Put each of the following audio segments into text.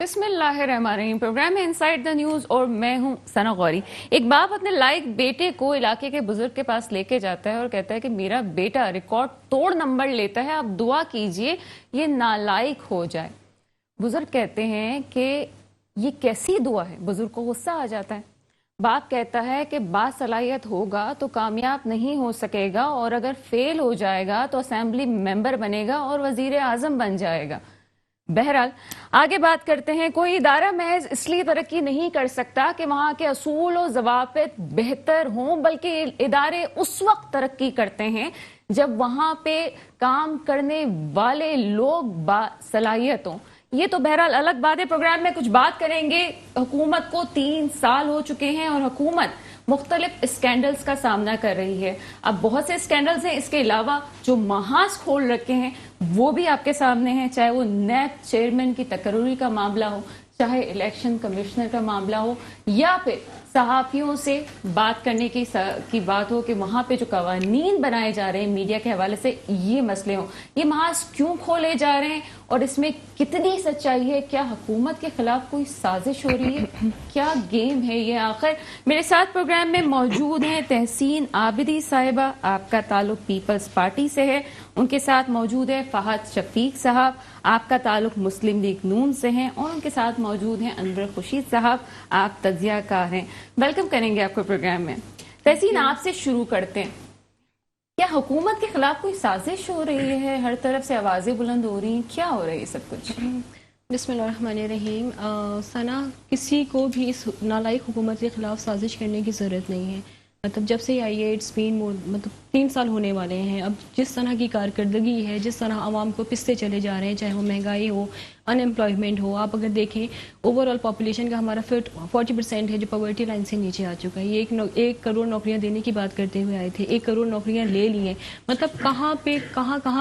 بسم اللہ الرحمن الرحیم. پروگرام ہے انسائیڈ دا نیوز اور میں ہوں ثنا غوری. ایک باپ اپنے لائق بیٹے کو علاقے کے بزرگ کے پاس لے کے جاتا ہے اور کہتا ہے کہ میرا بیٹا ریکارڈ توڑ نمبر لیتا ہے, آپ دعا کیجئے یہ نالائق ہو جائے. بزرگ کہتے ہیں کہ یہ کیسی دعا ہے. بزرگ کو غصہ آ جاتا ہے. باپ کہتا ہے کہ باصلاحیت ہوگا تو کامیاب نہیں ہو سکے گا, اور اگر فیل ہو جائے گا تو اسمبلی ممبر بنے گا اور وزیر اعظم بن جائے گا. بہرحال آگے بات کرتے ہیں. کوئی ادارہ محض اس لیے ترقی نہیں کر سکتا کہ وہاں کے اصول و ضوابط بہتر ہوں, بلکہ ادارے اس وقت ترقی کرتے ہیں جب وہاں پہ کام کرنے والے لوگ باصلاحیت ہوں. یہ تو بہرحال الگ بات ہے. پروگرام میں کچھ بات کریں گے. حکومت کو 3 سال ہو چکے ہیں اور حکومت مختلف اسکینڈلز کا سامنا کر رہی ہے. اب بہت سے اسکینڈلز ہیں, اس کے علاوہ جو محاذ کھول رکھے ہیں وہ بھی آپ کے سامنے ہیں, چاہے وہ نیب چیئرمین کی تقرری کا معاملہ ہو, چاہے الیکشن کمشنر کا معاملہ ہو, یا پھر صحافیوں سے بات کرنے کی بات ہو کہ وہاں پہ جو قوانین بنائے جا رہے ہیں میڈیا کے حوالے سے یہ مسئلے ہوں. یہ محاذ کیوں کھولے جا رہے ہیں اور اس میں کتنی سچائی ہے؟ کیا حکومت کے خلاف کوئی سازش ہو رہی ہے؟ کیا گیم ہے یہ آخر؟ میرے ساتھ پروگرام میں موجود ہیں تحسین عابدی صاحبہ, آپ کا تعلق پیپلز پارٹی سے ہے. ان کے ساتھ موجود ہے فہد شفیق صاحب, آپ کا تعلق مسلم لیگ نون سے ہیں. اور ان کے ساتھ موجود ہیں انور خورشید صاحب, آپ تجزیہ کار ہیں. ویلکم کریں گے آپ کو پروگرام میں. تحسین, آپ سے شروع کرتے ہیں. کیا حکومت کے خلاف کوئی سازش ہو رہی ہے؟ ہر طرف سے آوازیں بلند ہو رہی ہیں, کیا ہو رہا ہے یہ سب کچھ؟ بسم اللہ الرحمن الرحیم. ثنا, کسی کو بھی اس نالائق حکومت کے خلاف سازش کرنے کی ضرورت نہیں ہے. مطلب جب سے آئی ہے اٹس بین مطلب 3 سال ہونے والے ہیں. اب جس طرح کی کارکردگی ہے, جس طرح عوام کو پستے چلے جا رہے ہیں, چاہے وہ مہنگائی ہو, ان امپلائمنٹ ہو. آپ اگر دیکھیں اوور آل پاپولیشن کا ہمارا 40% ہے جو پاورٹی لائن سے نیچے آ چکا ہے. یہ 1 کروڑ نوکریاں دینے کی بات کرتے ہوئے آئے تھے, 1 کروڑ نوکریاں لے لی ہیں. مطلب کہاں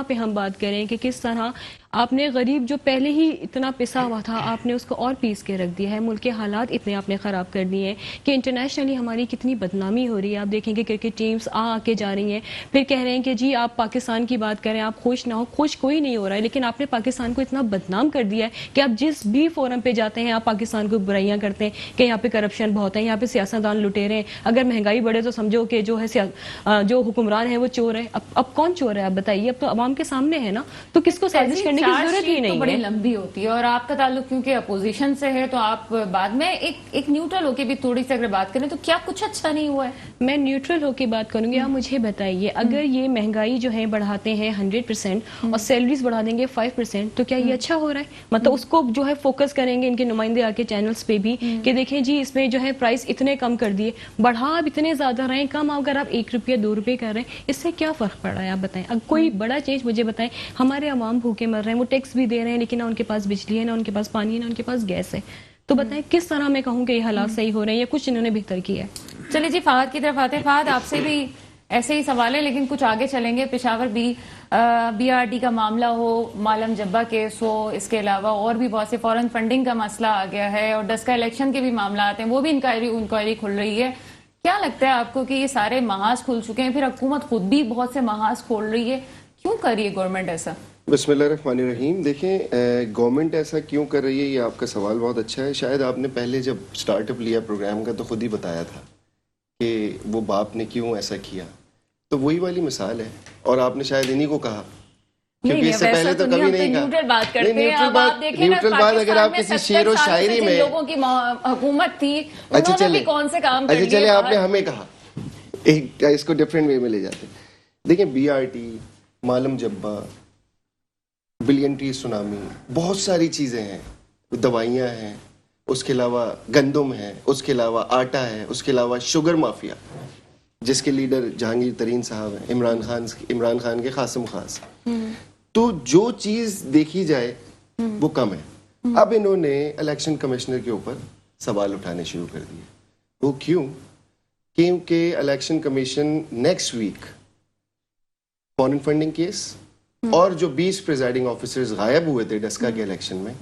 پہ ہم بات کریں کہ کس طرح آپ نے غریب جو پہلے ہی اتنا پسا ہوا تھا آپ نے اس کو اور پیس کے رکھ دیا ہے. ملک کے حالات اتنے آپ نے خراب کر دیے ہیں کہ انٹرنیشنلی ہماری کتنی بدنامی ہو رہی ہے. آپ دیکھیں کہ کرکٹ ٹیمز آ کے جا رہی ہیں, پھر کہہ رہے ہیں کہ جی آپ پاکستان کی بات کریں, آپ خوش نہ ہو. خوش کوئی نہیں ہو رہا ہے, لیکن آپ نے پاکستان کو اتنا بدنام کر دیا ہے کہ آپ جس بھی فورم پہ جاتے ہیں آپ پاکستان کو برائیاں کرتے ہیں کہ یہاں پہ کرپشن بہت ہے, یہاں پہ سیاستدان لٹے رہے ہیں. اگر مہنگائی بڑھے تو سمجھو کہ جو ہے جو حکمران ہے وہ چور ہے. اب کون چور ہے آپ بتائیے؟ اب تو عوام کے سامنے ہے نا, تو کس کو سازش کرنے کی ضرورت ہی نہیں. بڑی لمبی ہوتی ہے اور آپ کا تعلق کیونکہ اپوزیشن سے ہے تو آپ بعد میں ایک نیوٹرل ہو کے بھی تھوڑی سی اگر بات کریں تو کیا کچھ اچھا نہیں ہوا ہے؟ میں نیوٹرل ہو کے بات کروں گی. آپ مجھے بتائیے, اگر یہ مہنگائی جو ہے بڑھاتے ہیں 100% اور سیلریز بڑھا دیں گے 5%, تو کیا یہ اچھا ہو رہا ہے؟ مطلب اس کو جو ہے فوکس کریں گے ان کے نمائندے آ کے چینلز پہ بھی کہ دیکھیں جی اس میں جو ہے پرائس اتنے کم کر دیے, بڑھا اب اتنے زیادہ رہے, کم اگر آپ 1 روپیہ 2 روپے کر رہے ہیں, اس سے کیا فرق پڑ رہا ہے؟ آپ بتائیں. اب کوئی بڑا چیز مجھے بتائیں. ہمارے عوام بھوکے مر رہے ہیں, وہ ٹیکس بھی دے رہے ہیں لیکن نہ ان کے پاس بجلی ہے, نہ ان کے پاس پانی ہے, نہ ان کے پاس گیس ہے. تو بتائیں کس طرح میں کہوں کہ یہ حالات صحیح ہو رہے ہیں یا کچھ انہوں نے بہتر کیا ہے؟ چلیے جی فہد کی طرف آتے ہیں. فہد, آپ سے بھی ایسے ہی سوال ہے لیکن کچھ آگے چلیں گے. پشاور بی آر ٹی کا معاملہ ہو, مالم جبہ کیس ہو, اس کے علاوہ اور بھی بہت سے فورن فنڈنگ کا مسئلہ آ گیا ہے, اور ڈسکا الیکشن کے بھی معاملات ہیں, وہ بھی انکوائری کھل رہی ہے. کیا لگتا ہے آپ کو کہ یہ سارے محاذ کھل چکے ہیں, پھر حکومت خود بھی بہت سے محاذ کھول رہی ہے, کیوں کر رہی ہے گورنمنٹ ایسا؟ بسم اللہ الرحمن الرحیم. دیکھیں, گورنمنٹ ایسا کیوں کر رہی ہے, یہ آپ کا سوال بہت اچھا ہے. شاید آپ نے پہلے جب سٹارٹ اپ لیا پروگرام کا تو خود ہی بتایا تھا کہ وہ باپ نے کیوں ایسا کیا, تو وہی والی مثال ہے. اور آپ نے شاید انہی کو کہا, کیونکہ اس سے پہلے تو کبھی نہیں کہا. نیوٹرل بات اگر آپ کسی شعر و شاعری میں لوگوں کی حکومت تھی, انہوں نے بھی کون سے کام کر لیے. چلے آپ نے ہمیں کہا, اس کو ڈفرینٹ وے میں لے جاتے ہیں. دیکھیں, B R T, Malam Jabba, billion tree tsunami, بہت ساری چیزیں ہیں, دوائیاں ہیں, اس کے علاوہ گندم ہے, اس کے علاوہ آٹا ہے, اس کے علاوہ شوگر مافیا جس کے لیڈر جہانگیر ترین صاحب ہیں, عمران خان کے قاسم خاص. تو جو چیز دیکھی جائے وہ کم ہے. اب انہوں نے الیکشن کمشنر کے اوپر سوال اٹھانے شروع کر دیے. وہ کیوں؟ کیونکہ الیکشن کمیشن نیکسٹ ویک فورن فنڈنگ کیس اور جو 20 پریزائڈنگ آفیسرز غائب ہوئے تھے ڈسکا کے الیکشن میں,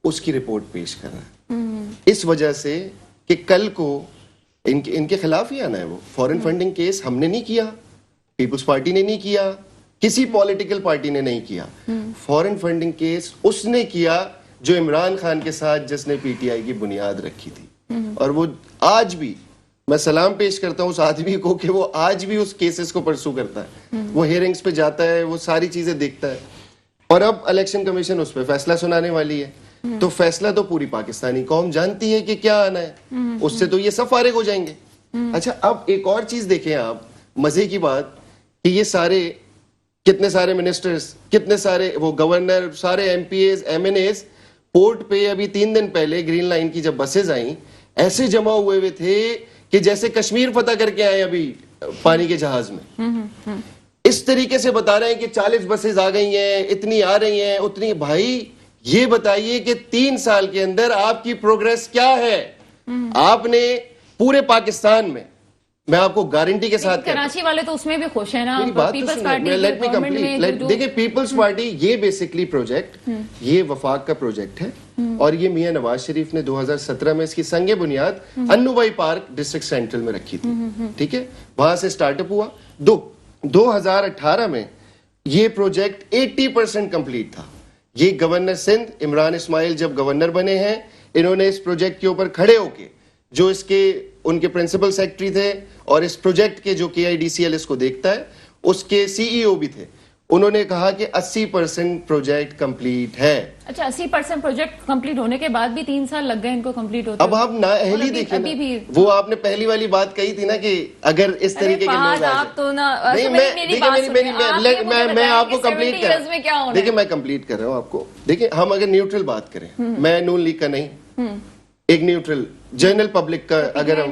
اس کی رپورٹ پیش کر رہا ہے. اس وجہ سے کہ کل کو ان کے خلاف ہی آنا ہے. وہ فورن فنڈنگ کیس ہم نے نہیں کیا, پیپلز پارٹی نے نہیں کیا, کسی پولیٹیکل پارٹی نے نہیں کیا. فورن فنڈنگ کیس اس نے کیا جو عمران خان کے ساتھ جس نے پی ٹی آئی کی بنیاد رکھی تھی، اور وہ آج بھی میں سلام پیش کرتا ہوں اس آدمی کو کہ وہ آج بھی اس کیسز کو پرسو کرتا ہے، وہ ہیئرنگز پہ جاتا ہے، وہ ساری چیزیں دیکھتا ہے. اور اب الیکشن کمیشن اس پہ فیصلہ سنانے والی ہے، تو فیصلہ تو پوری پاکستانی قوم جانتی ہے کہ کیا آنا ہے، اس سے تو یہ سب فارغ ہو جائیں گے. اچھا اب ایک اور چیز دیکھیں آپ، مزے کی بات کہ یہ سارے کتنے سارے منسٹرز، کتنے سارے وہ گورنر، سارے M P As, M N As port پہ ابھی 3 دن پہلے گرین لائن کی جب بسیں آئیں ایسے جمع ہوئے تھے کہ جیسے کشمیر فتح کر کے آئے ابھی پانی کے جہاز میں. اس طریقے سے بتا رہے ہیں کہ 40 بسیں آ گئی ہیں، اتنی آ رہی ہیں، اتنی. بھائی یہ بتائیے کہ 3 سال کے اندر آپ کی پروگریس کیا ہے؟ آپ نے پورے پاکستان میں آپ کو گارنٹی کے ساتھ کراچی والے تو اس میں بھی خوش ہیں نا. میری بات تو سنیں، لیٹ می کمپلیٹ. دیکھیں پیپلز پارٹی یہ بیسکلی پروجیکٹ یہ وفاق کا پروجیکٹ ہے، اور یہ میاں نواز شریف نے 2017 میں اس کی سنگ بنیاد انو بھائی پارک ڈسٹرکٹ سینٹرل میں رکھی تھی. ٹھیک ہے، وہاں سے سٹارٹ اپ ہوا. 2018 میں یہ پروجیکٹ 80% کمپلیٹ تھا. یہ گورنر سندھ عمران اسماعیل جب گورنر بنے ہیں، انہوں نے اس پروجیکٹ کے اوپر کھڑے ہو کے، جو اس کے ان کے پرنسپل سیکرٹری تھے اور اس پروجیکٹ کے جو کے آئی ڈی سی ایل اس کو دیکھتا ہے اس کے سی ای او بھی تھے، انہوں نے کہا کہ 80% پروجیکٹ کمپلیٹ ہے. اچھا 80% پروجیکٹ کمپلیٹ ہونے کے بعد بھی 3 سال لگ گئے ان کو کمپلیٹ ہوتے. اب آپ نااہلی دیکھیں نا، وہ آپ نے پہلی والی بات کہی تھی نا کہ اگر اس طریقے کے لوگ آپ تو نا میں آپ کو کمپلیٹ کر رہا ہوں. دیکھیں میں کمپلیٹ کر رہا ہوں آپ کو. دیکھیں ہم اگر نیوٹرل بات کریں، میں نون لیگ کا نہیں، ایک نیوٹرل جنرل پبلک کا. اگر ہم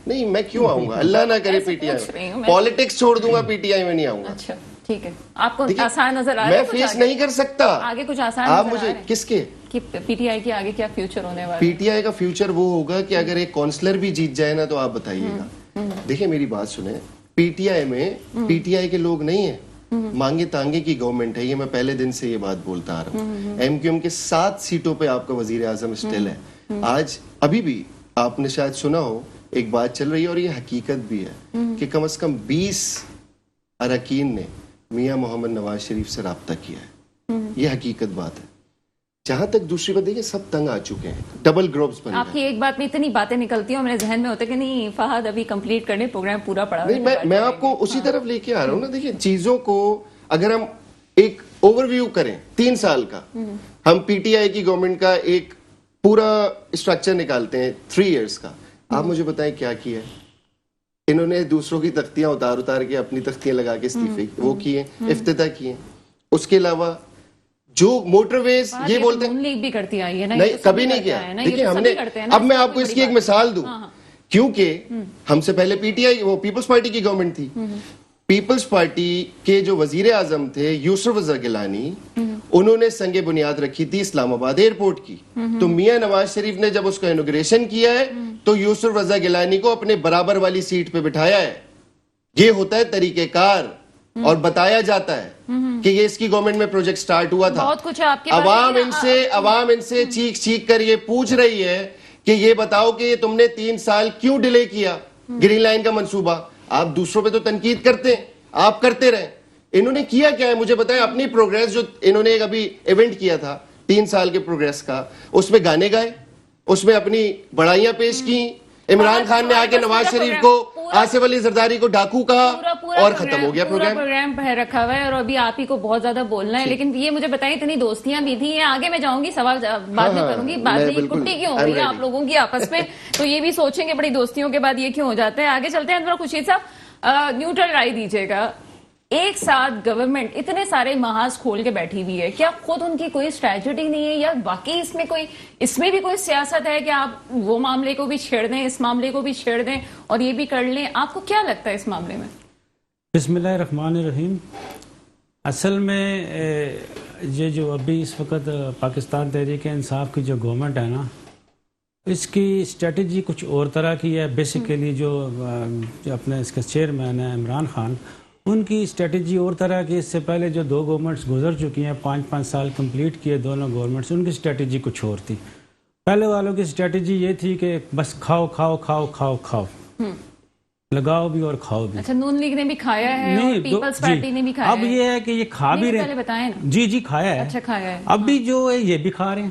نہیں، میں کیوں آؤں گا؟ اللہ نہ کرے پی ٹی آئی پالیٹکس چھوڑ دوں گا، پی ٹی آئی میں نہیں آؤں گا. اچھا ٹھیک ہے، آپ کو آسان نظر آ رہا ہے؟ میں فیس نہیں کر سکتا. آگے کچھ آسان آپ مجھے کس کے کہ پی ٹی آئی کے آگے کیا فیوچر ہونے والا ہے؟ پی ٹی آئی کا فیوچر وہ ہوگا کہ اگر ایک کونسلر بھی جیت جائے نا تو آپ بتائیے گا. دیکھیں میری بات سنیں، پی ٹی آئی میں پی ٹی آئی کے لوگ نہیں ہیں، مانگے تانگے کی گورنمنٹ ہے. یہ میں پہلے دن سے یہ بات بولتا آ رہا ہوں. ایم کیو ایم کے 7 سیٹوں پہ آپ کا وزیر اعظم اسٹل ہے. آج ابھی بھی آپ نے شاید سنا ہو ایک بات چل رہی ہے، اور یہ حقیقت بھی ہے کہ کم از کم 20 اراکین نے میاں محمد نواز شریف سے رابطہ کیا ہے. یہ حقیقت بات ہے. جہاں تک دوسری بات دیکھیں، سب تنگ آ چکے ہیں، ڈبل گروپس بن گئے. آپ کی ایک بات میں اتنی باتیں نکلتی ہیں اور میرے ذہن میں ہوتا ہے کہ نہیں فہد ابھی کمپلیٹ کرنے پروگرام پورا پڑا. نہیں میں آپ کو اسی طرف لے کے آ رہا ہوں نا. دیکھیں چیزوں کو اگر ہم ایک اوور ویو کریں 3 سال کا، ہم پی ٹی آئی کی گورنمنٹ کا ایک پورا اسٹرکچر نکالتے ہیں 3 ایئرس کا. آپ مجھے بتائیں کیا کیا ہے انہوں نے؟ دوسروں کی تختیاں اتار کے اپنی تختیاں لگا کے استعفے وہ کیے، افتتاح کیے. اس کے علاوہ جو موٹر ویز یہ بولتے ہیں لیگ بھی کرتی آئی ہے نا، نہیں کبھی نہیں کیا. دیکھیں ہم نے، اب میں آپ کو اس کی ایک مثال دوں، کیونکہ ہم سے پہلے پی ٹی آئی وہ پیپلز پارٹی کی گورنمنٹ تھی. پیپلز پارٹی کے جو وزیر اعظم تھے یوسف رضا گیلانی، انہوں نے سنگ بنیاد رکھی تھی اسلام آباد ایئرپورٹ کی. تو میاں نواز شریف نے جب اس کا انوگریشن کیا ہے تو یوسف رضا گیلانی کو اپنے برابر والی سیٹ پہ بٹھایا ہے. یہ ہوتا ہے طریقہ کار، اور بتایا جاتا ہے کہ یہ اس کی گورنمنٹ میں پروجیکٹ سٹارٹ ہوا تھا. بہت کچھ آپ کے عوام ان سے چیخ کر یہ پوچھ رہی ہے کہ یہ بتاؤ کہ تم نے 3 سال کیوں ڈیلے کیا گرین لائن کا منصوبہ. آپ دوسروں پہ تو تنقید کرتے ہیں، آپ کرتے رہیں. انہوں نے کیا کیا ہے مجھے بتائیں. اپنی پروگریس جو انہوں نے ایک ابھی ایونٹ کیا تھا 3 سال کے پروگریس کا، اس میں گانے گائے، اس میں اپنی بڑائیاں پیش کی. عمران خان نے آ کے نواز شریف کو، آصف علی زرداری کو ڈاکو کہا، اور ختم ہو گیا پروگرام رکھا ہوا ہے. اور ابھی آپ ہی کو بہت زیادہ بولنا ہے، لیکن یہ مجھے بتائیں اتنی دوستیاں بھی تھیں. آگے میں جاؤں گی، سوال بعد میں کروں گی. بعد میں کٹی کیوں ہو رہی ہے آپ لوگوں کی آپس میں؟ تو یہ بھی سوچیں گے بڑی دوستیوں کے بعد یہ کیوں ہو جاتا ہے. آگے چلتے ہیں. خورشید صاحب نیوٹرل رائے دیجیے گا. ایک ساتھ گورنمنٹ اتنے سارے محاذ کھول کے بیٹھی ہوئی ہے، کیا خود ان کی کوئی اسٹریٹجی نہیں ہے، یا واقعی اس میں بھی کوئی سیاست ہے کہ آپ وہ معاملے کو بھی چھیڑ دیں، اس معاملے کو بھی چھیڑ دیں اور یہ بھی کر لیں؟ آپ کو کیا لگتا ہے اس معاملے میں؟ بسم اللہ الرحمن الرحیم. اصل میں یہ جو ابھی اس وقت پاکستان تحریک انصاف کی جو گورنمنٹ ہے نا، اس کی اسٹریٹجی کچھ اور طرح کی ہے. بیسیکلی جو اپنے اس کے چیئرمین ہیں عمران خان، ان کی اسٹریٹجی اور طرح کی. اس سے پہلے جو 2 گورنمنٹس گزر چکی ہیں، 5 سال کمپلیٹ کیے دونوں گورنمنٹس، ان کی اسٹریٹجی کچھ اور تھی. پہلے والوں کی اسٹریٹجی یہ تھی کہ بس کھاؤ کھاؤ کھاؤ کھاؤ کھاؤ، لگاؤ بھی اور کھاؤ بھی. اچھا نون لیگ نے بھی کھایا ہے اور پیپلز پارٹی نے بھی کھایا ہے. اب یہ ہے کہ یہ کھا بھی رہے ہیں. بتائیں نا. جی کھایا ہے. اچھا کھایا ہے. اب بھی جو ہے یہ بھی کھا رہے ہیں.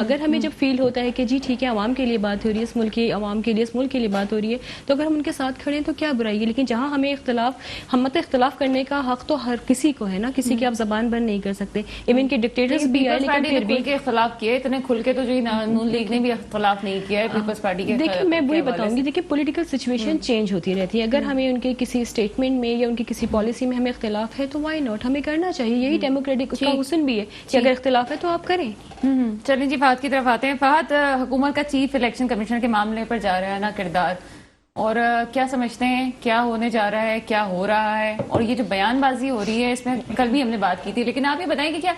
اگر ہمیں جب فیل ہوتا ہے کہ جی ٹھیک ہے عوام کے لیے بات ہو رہی ہے, اس ملک کی عوام کے لیے, اس ملک کے لیے بات ہو رہی ہے, تو اگر ہم ان کے ساتھ کھڑے ہیں تو کیا برائی ہے. لیکن جہاں ہمیں اختلاف کرنے کا حق تو ہر کسی کو ہے نا, کسی کی آپ زبان بند نہیں کر سکتے. ایون کہ ڈکٹیٹرز بھی آئے لیکن پھر بھی اختلاف کیے اتنے کھل کے, تو جو نون لیگ نے بھی اختلاف نہیں کیا ہے پیپلز پارٹی کے. دیکھیں میں وہی بتاؤں گی, دیکھیں پولیٹیکل سچویشن چینج ہوتی رہتی ہے. اگر ہمیں ان کے کسی اسٹیٹمنٹ میں یا ان کی کسی پالیسی میں ہمیں اختلاف ہے تو وائی ناٹ, ہمیں کرنا چاہیے. یہی ڈیموکریٹک اس کا حسن بھی ہے کہ اگر اختلاف ہے تو آپ کریں. چلیں جی فہد کی طرف آتے ہیں. فہد, حکومت کا چیف الیکشن کمیشن کے معاملے پر جا رہا ہے نا کردار, اور کیا سمجھتے ہیں کیا ہونے جا رہا ہے, کیا ہو رہا ہے, اور یہ جو بیان بازی ہو رہی ہے اس میں کل بھی ہم نے بات کی تھی, لیکن آپ یہ بتائیں کہ کیا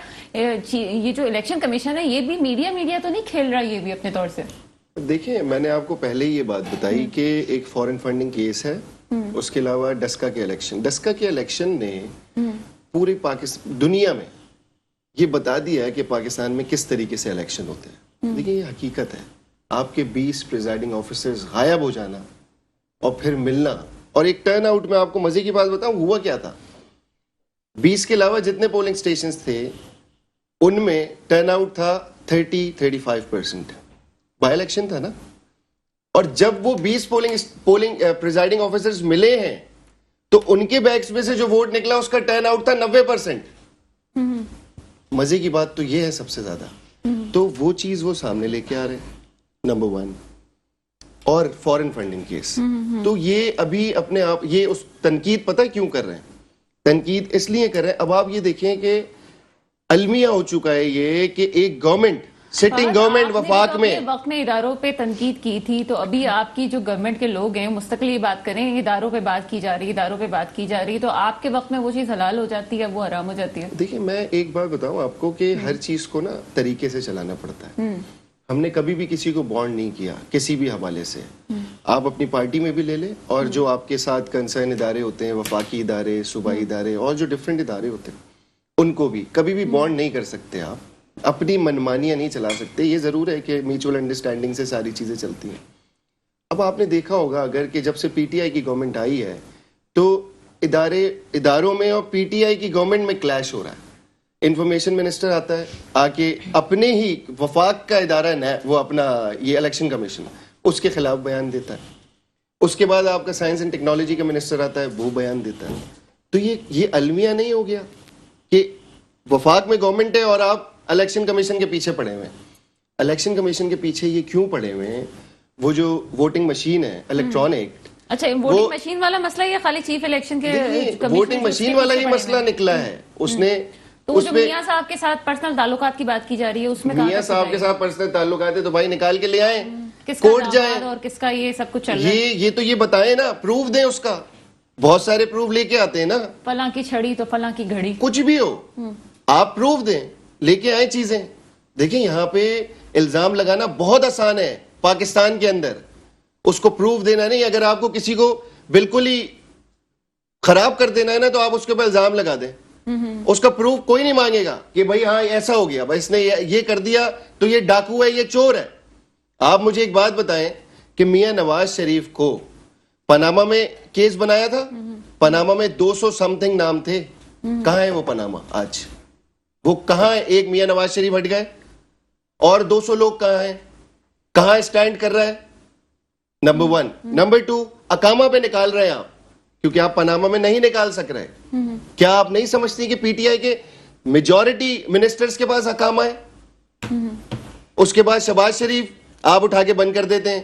یہ جو الیکشن کمیشن ہے یہ بھی میڈیا تو نہیں کھیل رہا یہ بھی اپنے طور سے؟ دیکھیں میں نے آپ کو پہلے ہی یہ بات بتائی کہ ایک فورن فنڈنگ کیس ہے, اس کے علاوہ ڈسکا کے الیکشن نے پوری دنیا میں یہ بتا دیا ہے کہ پاکستان میں کس طریقے سے الیکشن ہوتے ہیں. دیکھیں یہ حقیقت ہے, آپ کے 20 پریزائڈنگ آفیسرز غائب ہو جانا اور پھر ملنا, اور ایک ٹرن آؤٹ میں آپ کو مزے کی بات بتاؤں ہوا کیا تھا. 20 کے علاوہ جتنے پولنگ سٹیشنز تھے ان میں ٹرن آؤٹ تھا 30-35%. بائی الیکشن تھا نا, اور جب وہ 20 پولنگ پریزائڈنگ آفیسرز ملے ہیں تو ان کے بیگز میں سے جو ووٹ نکلا اس کا ٹرن آؤٹ تھا 90%. مزے کی بات تو یہ ہے سب سے زیادہ, تو وہ چیز وہ سامنے لے کے آ رہے ہیں نمبر 1. اور فورن فنڈنگ کیس, تو یہ ابھی اپنے آپ یہ اس تنقید پتہ کیوں کر رہے ہیں, تنقید اس لیے کر رہے ہیں. اب آپ یہ دیکھیں کہ المیہ ہو چکا ہے یہ کہ ایک گورنمنٹ سٹنگ گورنمنٹ وفاق میں وقت میں اداروں پہ تنقید کی تھی, تو ابھی آپ کی جو گورنمنٹ کے لوگ ہیں مستقل یہ بات کریں اداروں پہ بات کی جا رہی ہے, تو آپ کے وقت میں وہ چیز حلال ہو جاتی ہے, وہ حرام ہو جاتی ہے. دیکھیں میں ایک بات بتاؤں آپ کو کہ ہر چیز کو نا طریقے سے چلانا پڑتا ہے. ہم نے کبھی بھی کسی کو بانڈ نہیں کیا کسی بھی حوالے سے. آپ اپنی پارٹی میں بھی لے لیں, اور جو آپ کے ساتھ کنسرن ادارے ہوتے ہیں, وفاقی ادارے, صوبائی ادارے, اور جو ڈفرینٹ ادارے ہوتے ہیں ان کو بھی کبھی بھی بانڈ نہیں کر سکتے. آپ اپنی منمانیاں نہیں چلا سکتے. یہ ضرور ہے کہ میوچول انڈرسٹینڈنگ سے ساری چیزیں چلتی ہیں. اب آپ نے دیکھا ہوگا اگر کہ جب سے پی ٹی آئی کی گورنمنٹ آئی ہے تو اداروں میں اور پی ٹی آئی کی گورنمنٹ میں کلیش ہو رہا ہے. انفارمیشن منسٹر آتا ہے آ کے اپنے ہی وفاق کا ادارہ ہے وہ اپنا یہ الیکشن کمیشن, اس کے خلاف بیان دیتا ہے. اس کے بعد آپ کا سائنس اینڈ ٹیکنالوجی کا منسٹر آتا ہے, وہ بیان دیتا ہے. تو یہ المیہ نہیں ہو گیا کہ وفاق میں گورنمنٹ ہے اور آپ الیکشن کمیشن کے پیچھے پڑے ہوئے ہیں. الیکشن کمیشن کے پیچھے یہ کیوں پڑے ہوئے ہیں, وہ جو ووٹنگ مشین ہے الیکٹرانک, اچھا ووٹنگ مشین والا مسئلہ یا خالی چیف الیکشن کے ووٹنگ مشین والا ہی مسئلہ نکلا ہے. اس نے تو جو میاں صاحب کے ساتھ پرسنل تعلقات کی بات کی جا رہی ہے اس میں میاں صاحب کے ساتھ پرسنل تعلقات ہے تو بھائی نکال کے لے آئیں, کس کورٹ کا جائیں, اور کس کا یہ سب کچھ چل رہا ہے. یہ تو یہ بتائیں نا, پروف دیں اس کا. بہت سارے پروف لے کے آتے ہیں نا, فلاں کی چھڑی تو فلاں کی گھڑی, کچھ بھی ہو آپ پروف دیں, لے کے آئیں چیزیں. دیکھیں یہاں پہ الزام لگانا بہت آسان ہے پاکستان کے اندر, اس کو پروف دینا نہیں. اگر آپ کو کسی کو بالکل ہی خراب کر دینا ہے نا تو آپ اس کے اوپر الزام لگا دیں, اس کا پروف کوئی نہیں مانگے گا کہ بھائی ہاں ایسا ہو گیا, بھائی اس نے یہ کر دیا تو یہ ڈاکو ہے, یہ چور ہے. آپ مجھے ایک بات بتائیں کہ میاں نواز شریف کو پاناما میں کیس بنایا تھا, پاناما میں 200 سم تھنگ نام تھے, کہاں ہے وہ پاناما آج, وہ کہاں ہے؟ ایک میاں نواز شریف ہٹ گئے اور 200 لوگ کہاں ہیں, کہاں اسٹینڈ کر رہا ہے؟ نمبر 1. نمبر 2, اقامہ پہ نکال رہے ہیں آپ کیونکہ آپ پاناما میں نہیں نکال سک رہے. کیا آپ نہیں سمجھتی کہ پی ٹی آئی کے میجورٹی منسٹرز کے پاس اقامہ ہے؟ اس کے بعد شہباز شریف آپ اٹھا کے بند کر دیتے ہیں,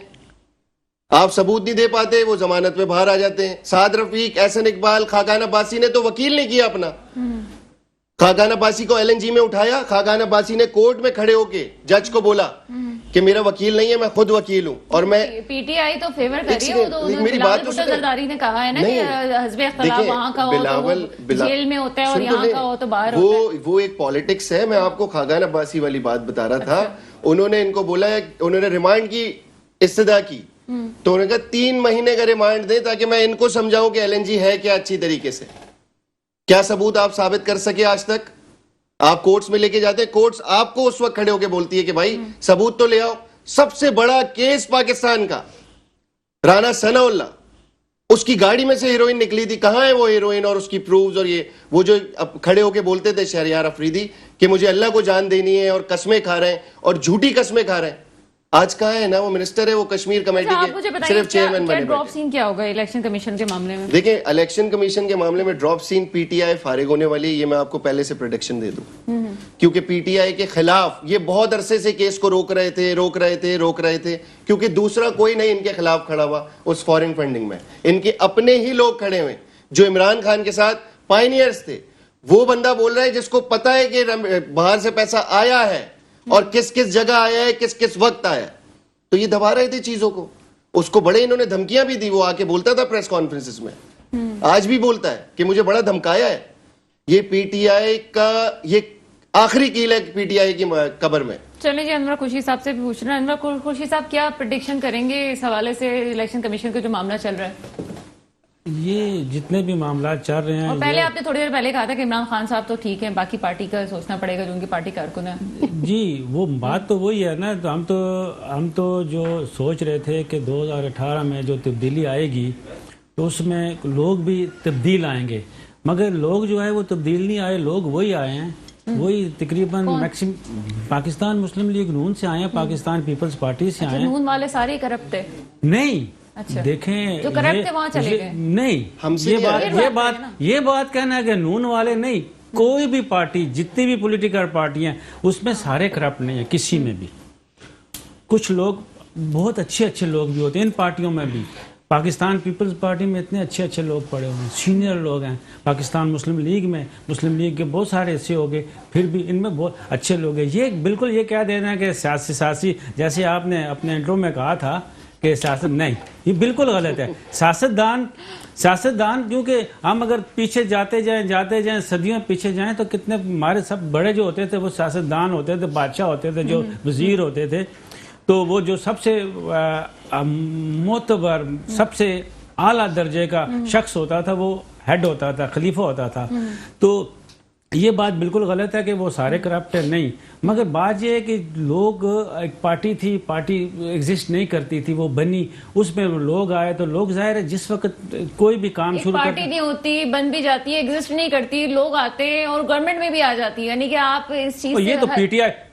آپ ثبوت نہیں دے پاتے, وہ ضمانت پہ باہر آ جاتے ہیں. سعد رفیق, احسن اقبال, خاقان عباسی نے تو وکیل نہیں کیا اپنا. خاقان عباسی کو ایل این جی میں اٹھایا, خاقان عباسی نے کورٹ میں کھڑے ہو کے جج کو بولا کہ میرا وکیل نہیں ہے, میں خود وکیل ہوں. اور میں پی ٹی آئی تو فیور کر رہی ہے, میری بات زرداری نے کہا ہے نا کہ حزب اختلاف وہاں کا ہو تو جیل میں ہوتا ہے اور یہاں کا ہو تو باہر ہوتا ہے. وہ ایک پالیٹکس ہے. میں آپ کو خاقان عباسی والی بات بتا رہا تھا. انہوں نے ان کو بولا ہے, انہوں نے ریمانڈ کی استدعا کی, تو انہوں نے کہا 3 مہینے کا ریمانڈ دیں تاکہ میں ان کو سمجھاؤں کہ ایل این جی ہے کیا اچھی طریقے سے. کیا ثبوت آپ ثابت کر سکے آج تک؟ آپ کورٹس میں لے کے جاتے ہیں, کورٹس آپ کو اس وقت کھڑے ہو کے بولتی ہے کہ بھائی ثبوت تو لے آؤ. سب سے بڑا کیس پاکستان کا رانا ثناء اللہ, اس کی گاڑی میں سے ہیروئن نکلی تھی, کہاں ہے وہ ہیروئن اور اس کی پروفز, اور یہ وہ جو اب کھڑے ہو کے بولتے تھے شہریار افریدی کہ مجھے اللہ کو جان دینی ہے اور قسمیں کھا رہے ہیں اور جھوٹی قسمیں کھا رہے ہیں, آج کہاں ہے نا, وہ منسٹر ہے, وہ کشمیر کمیٹی آپ مجھے کے بتائیے صرف چیئرمین بنے ڈراپ بیٹھے. سین کیا ہوگا الیکشن کمیشن کے معاملے میں؟ دیکھیں الیکشن کمیشن کے معاملے میں drop scene P T I فارغ ہونے والی ہے, یہ میں آپ کو پہلے سے پریڈکشن دے دوں, کیونکہ پی ٹی آئی کے خلاف یہ بہت عرصے سے کیس کو روک رہے تھے, کیونکہ دوسرا کوئی نہیں ان کے خلاف کھڑا ہوا اس فارن فنڈنگ میں, ان کے اپنے ہی لوگ کھڑے ہوئے جو عمران خان کے ساتھ پائنیئرز تھے. وہ بندہ بول رہا ہے جس کو پتا ہے کہ باہر سے پیسہ آیا ہے اور کس کس جگہ آیا ہے, کس کس وقت آیا ہے, تو یہ دبا رہے تھے چیزوں کو. اس کو بڑے انہوں نے دھمکیاں بھی دی, وہ آ کے بولتا تھا پریس کانفرنسز میں, آج بھی بولتا ہے کہ مجھے بڑا دھمکایا ہے. یہ پی ٹی آئی کا یہ آخری کیل ہے پی ٹی آئی کی قبر میں. چلیں جی, انور خورشید صاحب سے بھی پوچھ رہے ہیں. انور خورشید صاحب کیا پریڈکشن کریں گے اس حوالے سے الیکشن کمیشن کا جو معاملہ چل رہا ہے؟ یہ جتنے بھی معاملات چل رہے ہیں, اور پہلے آپ نے تھوڑی دیر پہلے کہا تھا کہ عمران خان صاحب تو ٹھیک ہیں, باقی پارٹی کا سوچنا پڑے گا جو ان کی پارٹی کارکن ہے. جی وہ بات تو وہی ہے نا, تو ہم تو جو سوچ رہے تھے کہ 2018 میں جو تبدیلی آئے گی تو اس میں لوگ بھی تبدیل آئیں گے, مگر لوگ جو ہے وہ تبدیل نہیں آئے, لوگ وہی آئے ہیں, وہی تقریباً پاکستان مسلم لیگ نون سے آئے ہیں, پاکستان پیپلز پارٹی سے آئے ہیں. نون والے سارے ہی کرپٹ تھے؟ نہیں, اچھا, دیکھیں جو کرپٹ تھے وہاں چلے گئے. نہیں, یہ بات کہنا ہے کہ نون والے نہیں, کوئی بھی پارٹی, جتنی بھی پولیٹیکل پارٹیاں اس میں سارے کرپٹ نہیں ہیں کسی میں بھی. کچھ لوگ بہت اچھے لوگ بھی ہوتے ہیں ان پارٹیوں میں بھی. پاکستان پیپلز پارٹی میں اتنے اچھے لوگ پڑے ہوئے ہیں, سینئر لوگ ہیں. پاکستان مسلم لیگ میں مسلم لیگ کے بہت سارے حصے ہو گئے, پھر بھی ان میں بہت اچھے لوگ ہیں. یہ بالکل یہ کہہ دینا ہے کہ سیاسی جیسے آپ نے اپنے انٹرو میں کہا تھا کہ سیاست, نہیں, یہ بالکل غلط ہے. سیاستدان کیونکہ ہم اگر پیچھے جاتے جائیں صدیوں پیچھے جائیں تو کتنے ہمارے سب بڑے جو ہوتے تھے وہ سیاستدان ہوتے تھے, بادشاہ ہوتے تھے, جو وزیر ہوتے تھے, تو وہ جو سب سے معتبر سب سے اعلیٰ درجے کا شخص ہوتا تھا وہ ہیڈ ہوتا تھا, خلیفہ ہوتا تھا. تو یہ بات بالکل غلط ہے کہ وہ سارے کرپٹ نہیں, مگر بات یہ ہے کہ لوگ, ایک پارٹی تھی, پارٹی ایگزسٹ نہیں کرتی تھی, وہ بنی, اس میں لوگ آئے, تو لوگ ظاہر ہے جس وقت کوئی بھی کام شروع کرتے, پارٹی نہیں ہوتی, بن بھی جاتی ہے, ایگزسٹ نہیں کرتی, لوگ آتے ہیں اور گورنمنٹ میں بھی آ جاتی ہے, یعنی کہ آپ اس چیز سے, یہ تو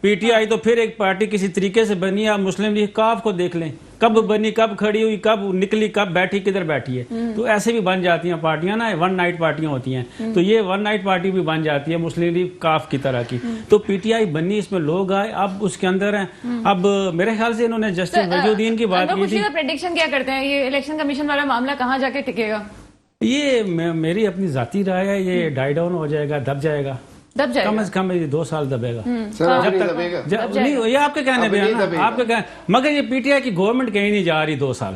پی ٹی آئی تو پھر ایک پارٹی کسی طریقے سے بنی. آپ مسلم لیگ کاف کو دیکھ لیں, کب بنی, کب کھڑی ہوئی, کب نکلی, کب بیٹھی, کدھر بیٹھی ہے. تو ایسے بھی بن جاتی ہیں پارٹیاں نا, ون نائٹ پارٹیاں ہوتی ہیں, تو یہ ون نائٹ پارٹی بھی بن جاتی ہے مسلم لیگ کاف کی طرح کی. تو پی ٹی آئی بنی, اس میں لوگ آئے, اب اس کے اندر ہیں. اب میرے خیال سے انہوں نے جسٹس وحید الدین کی بات کی تھی. پریڈکشن کیا کرتے ہیں, یہ الیکشن کمیشن والا معاملہ کہاں جا کے ٹکے گا؟ یہ میری اپنی ذاتی رائے ہے, یہ ڈائی ڈاؤن ہو جائے گا, دب جائے گا, کم از کم 2 سال دبے گا. یہ آپ کے کہنے پہ ہے نا, آپ کے کہنے, مگر یہ پی ٹی آئی کی گورنمنٹ کہیں نہیں جا رہی 2 سال.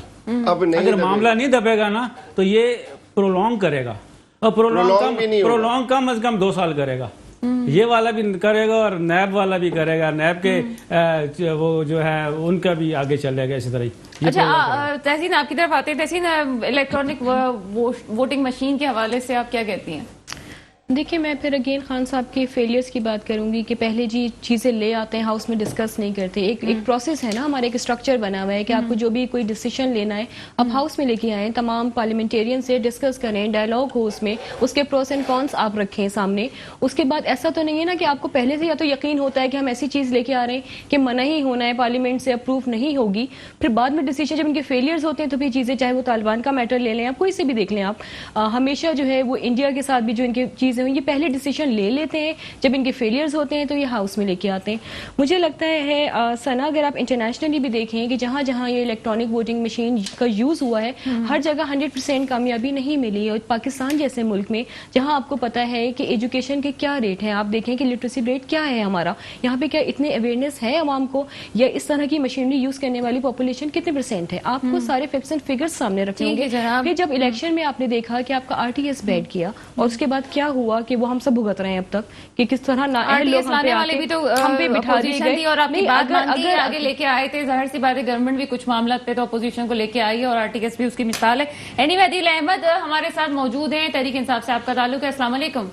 اگر معاملہ نہیں دبے گا نا تو یہ پرولونگ کرے گا, اور پرولونگ کم از کم 2 سال کرے گا. یہ والا بھی کرے گا اور نیب والا بھی کرے گا, نیب کے وہ جو ہے ان کا بھی آگے چلے گا اسی طرح. اچھا تحسین, آپ کی طرف آتے ہیں. تحسین, الیکٹرانک ووٹنگ مشین کے حوالے سے آپ کیا کہتی ہیں؟ دیکھیں میں پھر اگین خان صاحب کے فیلیئرز کی بات کروں گی کہ پہلے جی چیزیں لے آتے ہیں ہاؤس میں ڈسکس نہیں کرتے. ایک پروسیس ہے نا, ہمارا ایک اسٹرکچر بنا ہوا ہے کہ آپ کو جو بھی کوئی ڈیسیشن لینا ہے آپ ہاؤس میں لے کے آئیں, تمام پارلیمنٹیرین سے ڈسکس کریں, ڈائلاگ ہو اس میں, اس کے پروس اینڈ کونس آپ رکھیں سامنے. اس کے بعد ایسا تو نہیں ہے نا کہ آپ کو پہلے سے یا تو یقین ہوتا ہے کہ ہم ایسی چیز لے کے آ رہے ہیں کہ منع ہی ہونا ہے, پارلیمنٹ سے اپروو نہیں ہوگی, پھر بعد میں ڈیسیشن جب ان کے فیلیئرز ہوتے ہیں تو پھر چیزیں, چاہے وہ طالبان کا میٹر لے لیں, آپ کوئی سے بھی دیکھ لیں, آپ ہمیشہ جو ہے وہ انڈیا کے ساتھ بھی جو ان کی چیزیں ہیں یہ پہلے ڈیسیشن لے لیتے ہیں, جب ان کے فیلیئرز ہوتے ہیں تو یہ ہاؤس میں لے کے آتے ہیں. مجھے لگتا ہے سنا, اگر آپ انٹرنیشنلی بھی دیکھیں کہ جہاں جہاں یہ الیکٹرانک ووٹنگ مشین کا یوز ہوا ہے ہر جگہ 100% کامیابی نہیں ملی. اور پاکستان جیسے ملک میں جہاں آپ کو پتا ہے کہ ایجوکیشن کے کیا ریٹ ہیں, آپ دیکھیں کہ لٹریسی ریٹ کیا ہے ہمارا, یہاں پہ کیا اتنے اویئرنیس ہے عوام کو, یا اس طرح کی مشینری یوز کرنے والی پاپولیشن کتنے % ہے, آپ کو سارے فیکٹس اینڈ فگرز سامنے رکھیں گے. پھر جب الیکشن میں آپ نے دیکھا کہ آپ کا RTS بیڈ کیا اور اس کے بعد کیا ہوا کہ وہ ہم سب بھگت رہے ہیں اب تک کہ کس طرح RTS لانے والے بھی تو ہم پہ بٹھا دیے گئے, اور آپ کی بات مانتی آگے لے کے آئے تھے. ظاہر سی بات ہے گورنمنٹ بھی کچھ معاملات پہ تو اپوزیشن کو لے کے آئی ہے, اور RTS بھی اس کی مثال ہے. اینی وے عدیل احمد ہمارے ساتھ موجود ہیں, تحریک انصاف سے آپ کا تعلق ہے. السلام علیکم.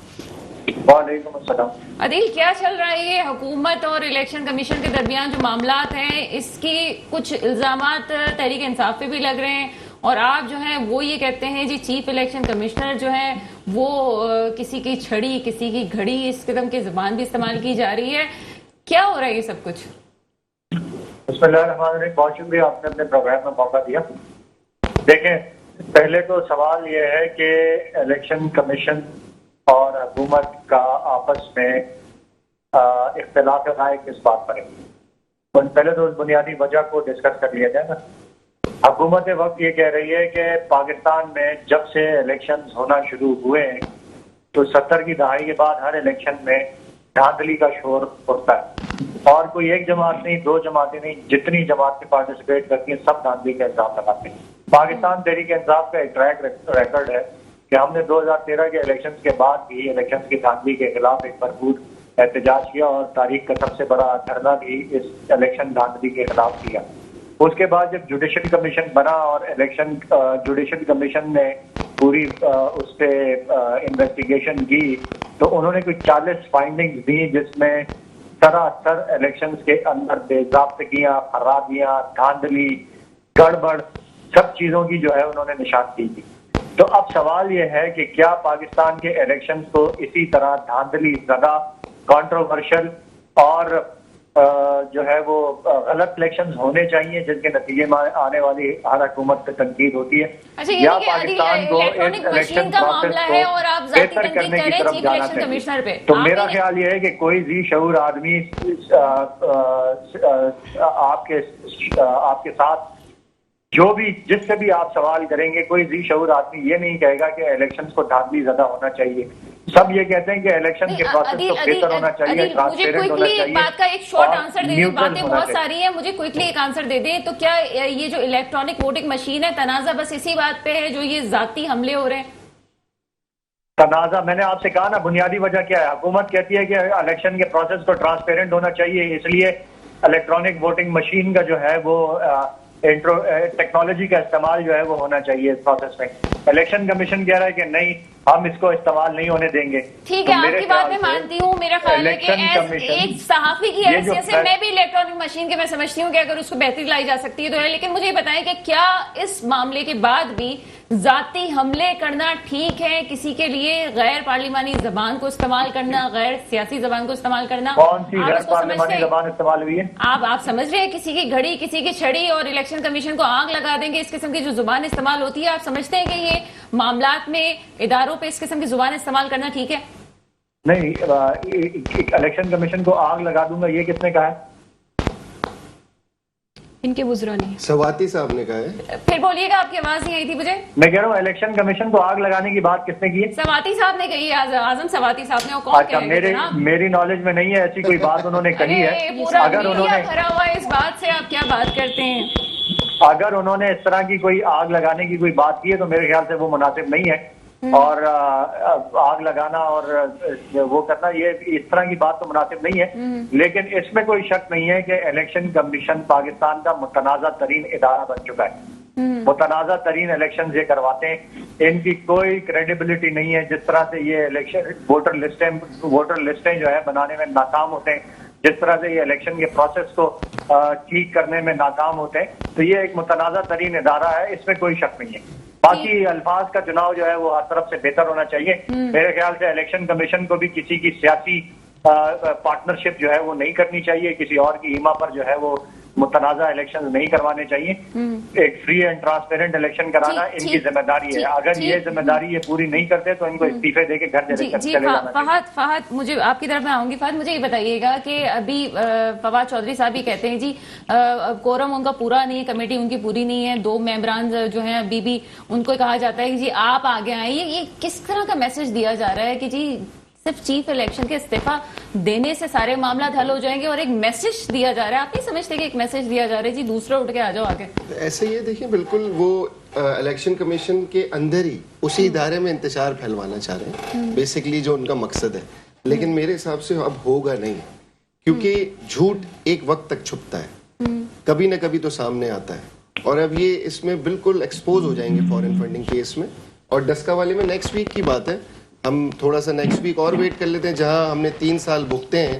وعلیکم السلام. عدیل, کیا چل رہا ہے یہ حکومت اور الیکشن کمیشن کے درمیان جو معاملات ہیں, اس کی کچھ الزامات تحریک انصاف پہ بھی لگ رہے ہیں اور آپ جو ہیں وہ یہ کہتے ہیں جی چیف الیکشن کمشنر جو ہے وہ کسی کی چھڑی کسی کی گھڑی اس قسم کی زبان بھی استعمال کی جا رہی ہے. کیا ہو رہا ہے یہ سب کچھ؟ بسم اللہ الرحمن الرحیم. بہت شکریہ آپ نے اپنے پروگرام میں موقع دیا. دیکھیں, پہلے تو سوال یہ ہے کہ الیکشن کمیشن اور حکومت کا آپس میں اختلاف رائے کس بات پر ہے. پہلے تو اس بنیادی وجہ کو ڈسکس کر لیا جائے نا. حکومت وقت یہ کہہ رہی ہے کہ پاکستان میں جب سے الیکشن ہونا شروع ہوئے ہیں تو 70 کی دہائی کے بعد ہر الیکشن میں دھاندلی کا شور اٹھتا ہے, اور کوئی ایک جماعت نہیں, 2 جماعتیں نہیں, جتنی جماعتیں پارٹیسپیٹ کرتی ہیں سب دھاندلی کا الزام لگاتے ہیں. پاکستان تحریک انصاف کا ایک ٹریک ریکارڈ ہے کہ ہم نے 2013 کے الیکشن کے بعد بھی الیکشن کی دھاندلی کے خلاف ایک بھرپور احتجاج کیا, اور تاریخ کا سب سے بڑا دھرنا بھی اس الیکشن دھاندلی کے خلاف کیا. اس کے بعد جب جوڈیشل کمیشن بنا اور الیکشن جوڈیشل کمیشن نے پوری اس پہ انویسٹیگیشن کی تو انہوں نے کوئی 40 فائنڈنگز دی جس میں سراسر الیکشنز کے اندر بے ضابطگیاں, خرابیاں, دھاندلی, گڑبڑ سب چیزوں کی جو ہے انہوں نے نشاندہی کی. تو اب سوال یہ ہے کہ کیا پاکستان کے الیکشنز کو اسی طرح دھاندلی زدہ, کنٹروورشل اور جو ہے وہ غلط الیکشنز ہونے چاہیے جن کے نتیجے میں آنے والی ہر حکومت پہ تنقید ہوتی ہے, یا پاکستان کو اس الیکشن پروسیس کو بہتر کرنے کی طرف جانا چاہیے؟ تو میرا خیال یہ ہے کہ کوئی ذی شعور آدمی آپ کے ساتھ جو بھی جس سے بھی آپ سوال کریں گے, کوئی ذی شعور آدمی یہ نہیں کہے گا کہ الیکشنز کو دھاندلی زدہ ہونا چاہیے. سب یہ کہتے ہیں کہ الیکشن کے پروسیس کو بہتر ہونا چاہیے, ٹرانسپیرنٹ ہونا چاہیے. بات کا ایک شارٹ آنسر دے دیں, باتیں بہت ساری ہیں, مجھے کوئکلی ایک آنسر دے دیں. تو کیا یہ جو الیکٹرانک ووٹنگ مشین ہے تنازع بس اسی بات پہ ہے جو یہ ذاتی حملے ہو رہے ہیں؟ تنازع میں نے آپ سے کہا نا, بنیادی وجہ کیا ہے؟ حکومت کہتی ہے کہ الیکشن کے پروسیس کو ٹرانسپیرنٹ ہونا چاہیے, اس لیے الیکٹرانک ووٹنگ مشین کا جو ہے وہ ٹیکنالوجی کا استعمال جو ہے وہ ہونا چاہیے اس پروسیس میں. الیکشن کمیشن کہہ رہا ہے کہ نہیں, ہم اس کو استعمال نہیں ہونے دیں گے. ٹھیک ہے, آپ کی بات میں مانتی ہوں. میرا خیال ہے کہ ایک صحافی کی حیثیت سے میں بھی الیکٹرانک مشین کے میں سمجھتی ہوں کہ اگر اس کو بہتری لائی جا سکتی ہے تو ہے, لیکن مجھے یہ بتائیں کہ کیا اس معاملے کے بعد بھی ذاتی حملے کرنا ٹھیک ہے؟ کسی کے لیے غیر پارلیمانی زبان کو استعمال کرنا, غیر سیاسی زبان کو استعمال کرنا, کون سی غیر پارلیمانی زبان استعمال ہوئی ہے؟ آپ سمجھ رہے ہیں کسی کی گھڑی کسی کی چھڑی اور الیکشن کمیشن کو آگ لگا دیں گے, اس قسم کی جو زبان استعمال ہوتی ہے, آپ سمجھتے ہیں کہ یہ معاملات میں اداروں پہ اس قسم کی زبان استعمال کرنا ٹھیک ہے؟ نہیں, الیکشن کمیشن کو آگ لگا دوں گا یہ کس نے کہا ہے؟ ان کے وزراء نے. سواتی صاحب نے کہا ہے. پھر بولیے گا, آپ کی آواز نہیں آئی تھی مجھے. میں کہہ رہا ہوں الیکشن کمیشن کو آگ لگانے کی بات کس نے کی ہے؟ سواتی صاحب نے کہی ہے, اعظم سواتی صاحب نے. کون کہہ رہے ہیں؟ میری نالج میں نہیں ہے ایسی کوئی بات انہوں نے کہی ہے. اگر انہوں نے بھرا ہوا ہے اس بات سے, آپ کیا بات کرتے ہیں؟ اگر انہوں نے اس طرح کی کوئی آگ لگانے کی کوئی بات کی ہے تو میرے خیال سے وہ مناسب نہیں ہے, اور آگ لگانا اور وہ کرنا یہ اس طرح کی بات تو مناسب نہیں ہے. لیکن اس میں کوئی شک نہیں ہے کہ الیکشن کمیشن پاکستان کا متنازع ترین ادارہ بن چکا ہے. متنازع ترین الیکشن یہ کرواتے ہیں, ان کی کوئی کریڈیبلٹی نہیں ہے. جس طرح سے یہ الیکشن ووٹر لسٹیں جو ہے بنانے میں ناکام ہوتے ہیں, جس طرح سے یہ الیکشن کے پروسیس کو ٹھیک کرنے میں ناکام ہوتے ہیں, تو یہ ایک متنازع ترین ادارہ ہے, اس میں کوئی شک نہیں ہے. باقی الفاظ کا چناؤ جو ہے وہ ہر طرف سے بہتر ہونا چاہیے. میرے خیال سے الیکشن کمیشن کو بھی کسی کی سیاسی پارٹنرشپ جو ہے وہ نہیں کرنی چاہیے, کسی اور کی ایما پر جو ہے وہ متنازع الیکشن نہیں کروانے چاہیے. ایک فری اینڈ ٹرانسپیرنٹ الیکشن کرانا ان کی ذمہ داری ہے. اگر یہ ذمہ داری یہ پوری نہیں کرتے تو ان کو استعفے دے کے گھر چلے جانا چاہیے. فہد, مجھے آپ کی طرف میں آؤں گی. فہد, مجھے یہ بتائیے گا کہ ابھی فواد چودھری صاحب بھی کہتے ہیں جی کورم ان کا پورا نہیں ہے, کمیٹی ان کی پوری نہیں ہے, 2 ممبران جو ہیں ابھی بھی ان کو کہا جاتا ہے کہ جی آپ آگے آئیے. یہ کس طرح کا میسج دیا جا رہا ہے کہ جی صرف چیف الیکشن کے استعفا دینے سے سارے معاملات حل ہو جائیں گے, اور ایک میسج دیا جا رہا ہے؟ آپ نہیں سمجھتے کہ ایک میسج دیا جا رہا ہے جی دوسرا اٹھ کے آ جاؤ آگے؟ ایسے یہ دیکھیں, بالکل وہ الیکشن کمیشن کے اندر ہی اسی ادارے میں انتشار پھیلوانا چاہ رہے ہیں بیسکلی, جو ان کا مقصد ہے. لیکن میرے حساب سے اب ہوگا نہیں, کیونکہ جھوٹ ایک وقت تک چھپتا ہے, کبھی نہ کبھی تو سامنے آتا ہے, اور اب یہ اس میں بالکل ایکسپوز ہو جائیں گے فارن فنڈنگ کیس میں. اور ڈسکا والے میں نیکسٹ ویک کی بات ہے, ہم تھوڑا سا نیکسٹ ویک اور ویٹ کر لیتے ہیں, جہاں ہم نے 3 سال بھگتے ہیں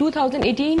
2018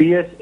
PS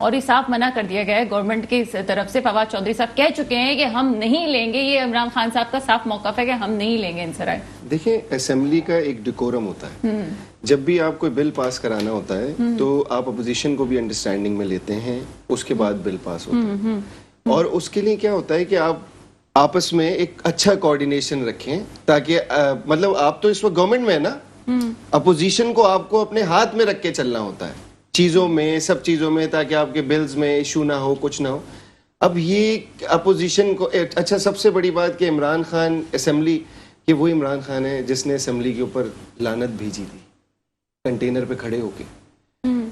اور یہ صاف منع کر دیا گیا ہے گورنمنٹ کی طرف سے. فواد چودھری صاحب کہہ چکے ہیں کہ ہم نہیں لیں گے, یہ عمران خان صاحب کا صاف موقف ہے کہ ہم نہیں لیں گے انسرائے. دیکھیں اسمبلی کا ایک ڈیکورم ہوتا ہے, جب بھی آپ کوئی بل پاس کرانا ہوتا ہے تو آپ اپوزیشن کو بھی انڈرسٹینڈنگ میں لیتے ہیں, اس کے بعد بل پاس ہوتا ہے. اور اس کے لیے کیا ہوتا ہے کہ آپ آپس میں ایک اچھا کوآرڈینیشن رکھیں, تاکہ مطلب آپ تو اس وقت گورنمنٹ میں ہے نا, اپوزیشن کو آپ کو اپنے ہاتھ میں رکھ کے چلنا ہوتا ہے چیزوں میں, سب چیزوں میں, تاکہ آپ کے بلز میں ایشو نہ ہو, کچھ نہ ہو. اب یہ اپوزیشن کو اچھا, سب سے بڑی بات کہ عمران خان اسمبلی, کہ وہ عمران خان ہے جس نے اسمبلی کے اوپر لعنت بھیجی تھی کنٹینر پہ کھڑے ہو کے,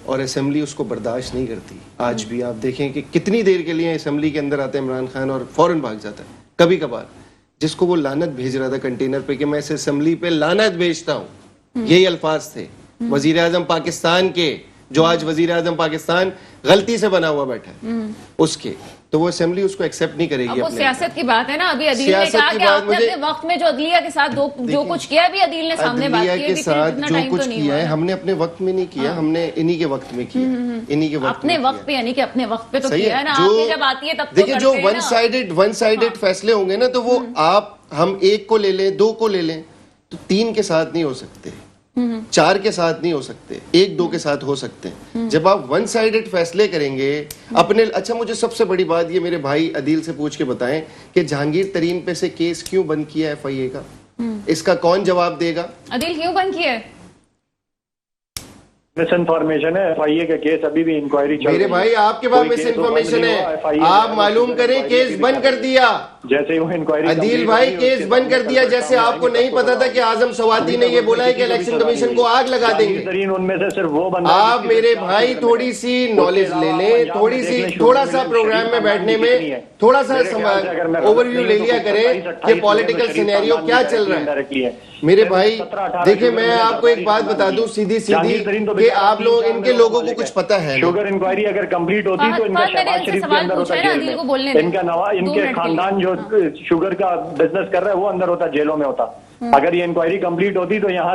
اور اسمبلی اس کو برداشت نہیں کرتی. آج بھی آپ دیکھیں کہ کتنی دیر کے لیے اسمبلی کے اندر آتا ہے عمران خان اور فوراً بھاگ جاتا ہے. کبھی کبھار جس کو وہ لعنت بھیج رہا تھا کنٹینر پہ کہ میں اس اسمبلی پہ لعنت بھیجتا ہوں, یہی الفاظ تھے وزیر اعظم پاکستان کے, جو آج وزیر اعظم پاکستان غلطی سے بنا ہوا بیٹھا ہے اس کے, تو وہ اسمبلی اس کو ایکسپٹ نہیں کرے گی. وہ سیاست کی بات ہے نا. ابھی عدیل نے کہا کہ آپ نے اپنے وقت میں جو عدلیہ کے ساتھ جو کچھ کیا, بھی عدیل نے سامنے بات کی ہے, کے ساتھ جو کچھ کیا ہے ہم نے اپنے وقت میں نہیں کیا, ہم نے انہی کے وقت میں کیا, انہی کے وقت اپنے وقت پہ, یعنی کہ اپنے وقت پہ تو کیا ہے نا. آپ کی جب آتی ہے تب دیکھیں جو ون سائیڈڈ فیصلے ہوں گے نا, تو وہ آپ ہم ایک کو لے لیں, دو کو لے لیں, تو تین کے ساتھ نہیں ہو سکتے, چار کے ساتھ نہیں ہو سکتے, ایک دو کے ساتھ ہو سکتے ہیں. جب آپ ون سائیڈڈ فیصلے کریں گے اپنے, اچھا مجھے سب سے بڑی بات یہ میرے بھائی عدیل سے پوچھ کے بتائیں کہ جہانگیر ترین پہ سے کیس کیوں بند کیا ہے FIA کا, اس کا کون جواب دے گا؟ عدیل کیوں بند کیا ہے؟ مس انفارمیشن ہے, FIA کا کیس ابھی بھی انکوائری چل رہی ہے. میرے بھائی آپ کے پاس مس انفارمیشن ہے, آپ معلوم کریں کیس بند کر دیا. جیسے ہی وہ انکوائری عدیل بھائی کیس بند کر دیا, جیسے آپ کو نہیں پتا تھا کہ اعظم سواتی نے یہ بولا ہے کہ الیکشن کمیشن کو آگ لگا دیں گے. ان میں سے صرف وہ بندہ, آپ میرے بھائی تھوڑی سی نالج لے لیں, تھوڑا سا پروگرام میں بیٹھنے میں تھوڑا سا اوور ویو لے لیا کریں کہ پولیٹیکل سینیریو کیا چل رہا ہے. میرے بھائی دیکھیں میں آپ کو ایک بات بتا دوں سیدھی کہ آپ لوگ, ان کے لوگوں کو کچھ پتا ہے. شوگر انکوائری اگر کمپلیٹ ہوتی تو ان کا شہباز شریف کے اندر ہوتا جیل میں, ان کے خاندان جو شوگر کا بزنس کر رہا ہے وہ اندر ہوتا, جیلوں میں ہوتا. اگر یہ انکوائری کمپلیٹ ہوتی تو یہاں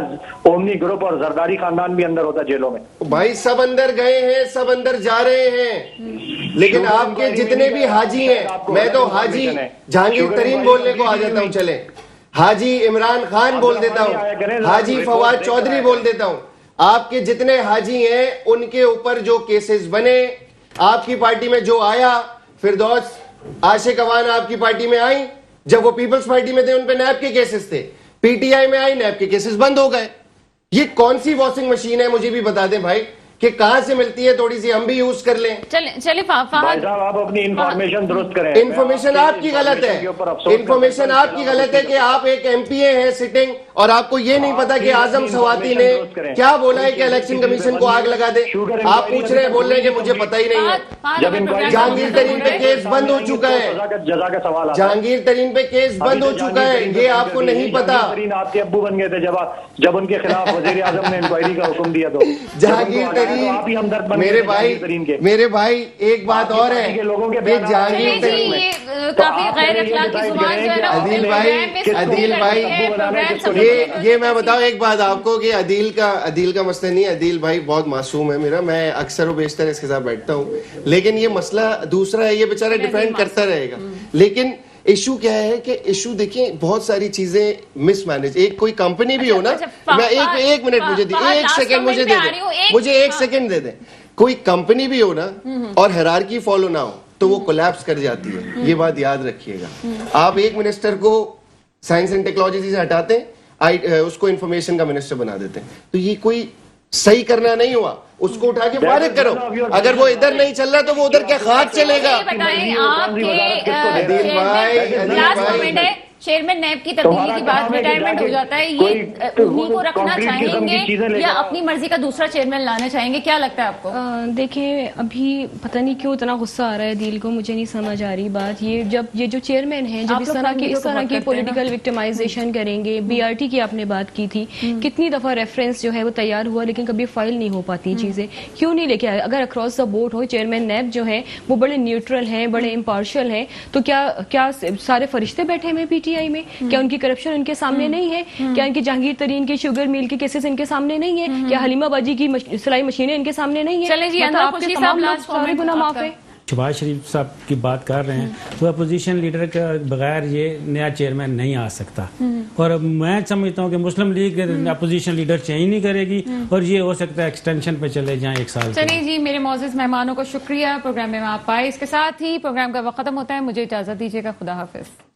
اومنی گروپ اور زرداری خاندان بھی اندر ہوتا جیلوں میں. بھائی سب اندر گئے ہیں, سب اندر جا رہے ہیں, لیکن آپ کے جتنے بھی حاجی ہیں, میں تو حاجی جہانگیر ترین بولنے کو آ جاتا ہوں, چلے حاجی عمران خان بول دیتا ہوں, حاجی فواد چودھری بول دیتا ہوں, آپ کے جتنے حاجی ہیں ان کے اوپر جو کیسز بنے, آپ کی پارٹی میں جو آیا, فردوس عاشق اوان آپ کی پارٹی میں آئیں, جب وہ پیپلز پارٹی میں تھے ان پہ نیب کے کیسز تھے, PTI میں آئی نیب کے کیسز بند ہو گئے. یہ کون سی واشنگ مشین ہے مجھے بھی بتا دیں بھائی, کہ کہاں سے ملتی ہے, تھوڑی سی ہم بھی یوز کر لیں. چلے فہد صاحب آپ اپنی انفارمیشن درست کریں. انفارمیشن آپ کی غلط ہے, انفارمیشن آپ کی غلط ہے کہ آپ ایک MPA ہیں سٹنگ, اور آپ کو یہ نہیں پتا کہ اعظم سواتی نے کیا بولا ہے کہ الیکشن کمیشن کو آگ لگا دے. آپ پوچھ رہے ہیں, بول رہے ہیں کہ مجھے پتہ ہی نہیں ہے. جہانگیر ترین پہ کیس بند ہو چکا ہے, جہانگیر ترین پہ کیس بند ہو چکا ہے, یہ آپ کو نہیں پتا. آپ کے ابو بن گئے تھے جب ان کے خلاف وزیر اعظم نے انکوائری کا حکم دیا تو جہانگیر ترین, میرے بھائی ایک بات اور ہے کہ جہانگیر ترین, عدیل بھائی یہ میں بتاؤں ایک بات آپ کو کہ عدیل کا مسئلہ نہیں ہے. عدیل بھائی بہت معصوم ہے میرا, میں اکثر و بیشتر اس کے ساتھ بیٹھتا ہوں, لیکن یہ مسئلہ دوسرا ہے, یہ بیچارہ ڈیفینڈ کرتا رہے گا. لیکن ایشو کیا ہے کہ ایشو دیکھیں بہت ساری چیزیں مس مینج, ایک کوئی کمپنی بھی ہو نا, میں ایک منٹ مجھے دیں, ایک سیکنڈ مجھے دے دیں, مجھے ایک سیکنڈ دے دیں. کوئی کمپنی بھی ہو نا اور ہیرارکی فالو نہ ہو تو وہ کولیپس کر جاتی ہے, یہ بات یاد رکھیے گا. آپ ایک منسٹر کو سائنس اینڈ ٹیکنالوجی سے ہٹاتے ہیں, اس کو انفارمیشن کا منسٹر بنا دیتے ہیں, تو یہ کوئی صحیح کرنا نہیں ہوا, اس کو اٹھا کے فارغ کرو. اگر وہ ادھر نہیں چل رہا تو وہ ادھر کیا خاک چلے گا. چیئرمین نیب کی تبدیلی کی بات ریٹائرمنٹ ہو جاتا ہے, یہ انہیں کو رکھنا چاہیں گے یا اپنی مرضی کا دوسرا چیئرمین لانا چاہیں گے, کیا لگتا ہے آپ کو؟ دیکھیں ابھی پتہ نہیں کیوں اتنا غصہ آ رہا ہے دل کو, مجھے نہیں سمجھ آ رہی بات. یہ جو چیئرمین ہیں جب اس طرح کی پولیٹیکل وکٹمائزیشن کریں گے, BRT کی آپ نے بات کی تھی, کتنی دفعہ ریفرنس جو ہے وہ تیار ہوا لیکن کبھی فائل نہیں ہو پاتی چیزیں, کیوں نہیں لے کے آئے؟ اگر across the board who, chairman NAB جو ہیں وہ بڑے نیوٹرل ہیں, بڑے امپارشل ہیں, تو کیا سارے فرشتے بیٹھے ہوئے PTI ٹی آئی میں؟ کیا ان کی کرپشن ان کے سامنے نہیں ہے؟ کیا ان کی جہانگیر ترین کے شوگر میل کے کیسز ان کے سامنے نہیں ہے؟ کیا حلیمہ باجی کی سلائی مشینیں ان کے سامنے نہیں ہیں؟ چلیں جی، مطلب انور آپ کے خوشی تمام صاحب، لوگ last سارے comment گناہ آپ معاف کا۔ ہیں۔ شہباز شریف صاحب کی بات کر رہے ہیں تو اپوزیشن لیڈر کے بغیر یہ نیا چیئرمین نہیں آ سکتا، اور میں سمجھتا ہوں کہ مسلم لیگ اپوزیشن لیڈر چینج نہیں کرے گی، اور یہ ہو سکتا ہے ایکسٹینشن پہ چلے جائیں 1 سال کے چلیے جی، میرے معزز مہمانوں کو شکریہ پروگرام میں آپ آئے۔ اس کے ساتھ ہی پروگرام کا وقت ختم ہوتا ہے، مجھے اجازت دیجیے گا، خدا حافظ۔